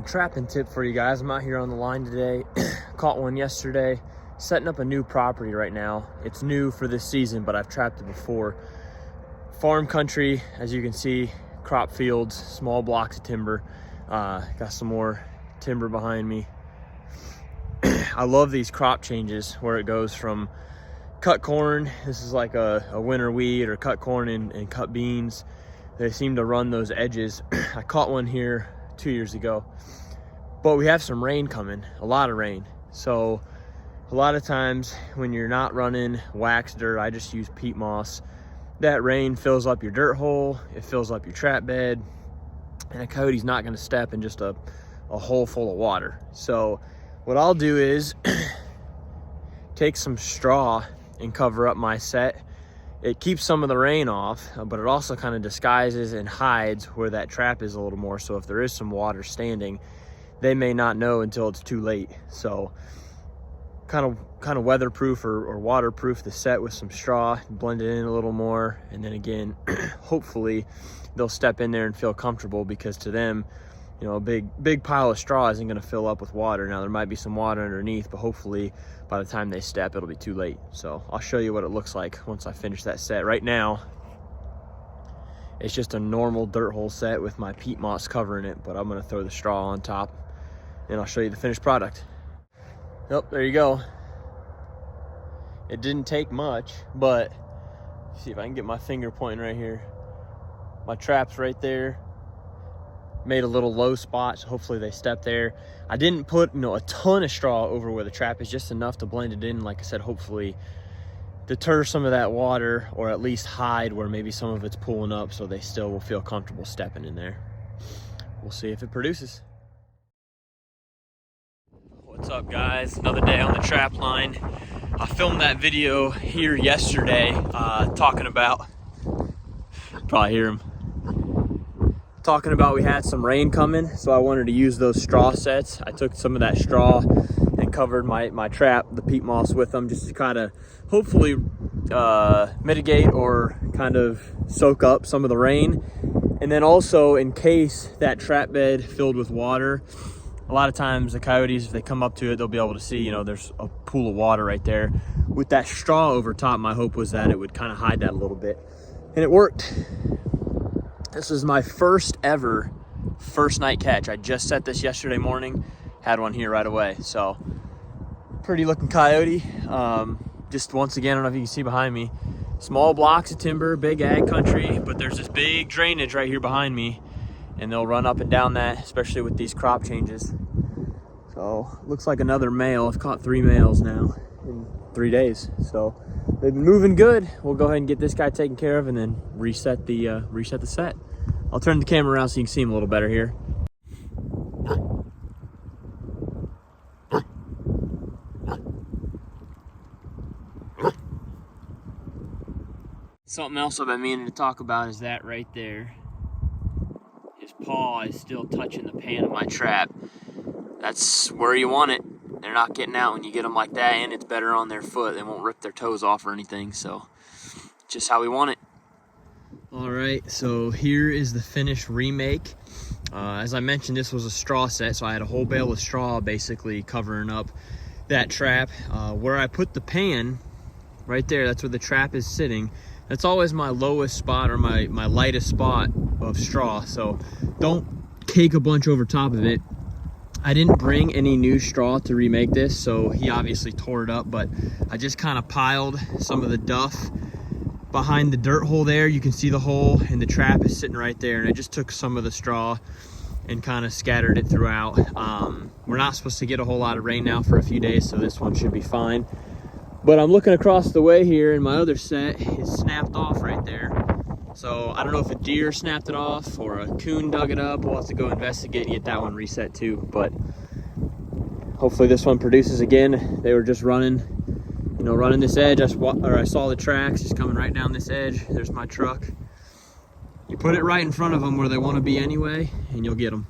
trapping tip for you guys. I'm out here on the line today. Caught one yesterday. Setting up a new property right now. It's new for this season, but I've trapped it before. Farm country, as you can see, crop fields, small blocks of timber. Got some more timber behind me. I love these crop changes where it goes from cut corn. This is like a winter wheat, or cut corn and cut beans. They seem to run those edges. I caught one here 2 years ago, but we have some rain coming, a lot of rain. So a lot of times when you're not running wax dirt, I just use peat moss. That rain fills up your dirt hole, it fills up your trap bed, and a coyote's not gonna step in just a hole full of water. So what I'll do is take some straw and cover up my set. It keeps some of the rain off, but it also kind of disguises and hides where that trap is a little more. So if there is some water standing, they may not know until it's too late. So kind of weatherproof or waterproof the set with some straw, blend it in a little more, and then again, hopefully they'll step in there and feel comfortable, because to them, you know, a big pile of straw isn't going to fill up with water. Now there might be some water underneath, but hopefully by the time they step, it'll be too late. So I'll show you what it looks like once I finish that set. Right now, it's just a normal dirt hole set with my peat moss covering it, but I'm going to throw the straw on top and I'll show you the finished product. Yep, there you go. It didn't take much, but see if I can get my finger pointing right here. My trap's right there. Made a little low spot, so hopefully they step there. I didn't put, you know, a ton of straw over where the trap is, just enough to blend it in. Like I said, hopefully deter some of that water, or at least hide where maybe some of it's pulling up, so they still will feel comfortable stepping in there. We'll see if it produces. What's up, guys? Another day on the trap line. I filmed that video here yesterday, talking about, probably hear him, talking about we had some rain coming, so I wanted to use those straw sets. I took some of that straw and covered my trap, the peat moss, with them, just to kind of hopefully mitigate or kind of soak up some of the rain. And then also, in case that trap bed filled with water, a lot of times the coyotes, if they come up to it, they'll be able to see, you know, there's a pool of water right there. With that straw over top, my hope was that it would kind of hide that a little bit, and it worked. This is my first night catch. I just set this yesterday morning, had one here right away. So pretty looking coyote. Just once again, I don't know if you can see behind me, small blocks of timber, big ag country, but there's this big drainage right here behind me, and they'll run up and down that, especially with these crop changes. So looks like another male. I've caught 3 males now in 3 days. So they've been moving good. We'll go ahead and get this guy taken care of and then reset the set. I'll turn the camera around so you can see him a little better here. Something else I've been meaning to talk about is that right there. His paw is still touching the pan of my trap. That's where you want it. They're not getting out when you get them like that, and it's better on their foot. They won't rip their toes off or anything, so just how we want it. All right, so here is the finished remake. As I mentioned, this was a straw set, so I had a whole bale of straw basically covering up that trap. Where I put the pan, right there, that's where the trap is sitting. That's always my lowest spot, or my lightest spot of straw, so don't cake a bunch over top of it. I didn't bring any new straw to remake this, so he obviously tore it up, but I just kind of piled some of the duff behind the dirt hole there. You can see the hole, and the trap is sitting right there, and I just took some of the straw and kind of scattered it throughout. We're not supposed to get a whole lot of rain now for a few days, so this one should be fine. But I'm looking across the way here, and my other set is snapped off right there. So I don't know if a deer snapped it off or a coon dug it up. We'll have to go investigate and get that one reset too. But hopefully this one produces again. They were just running, you know, running this edge. I saw the tracks just coming right down this edge. There's my truck. You put it right in front of them where they want to be anyway, and you'll get them.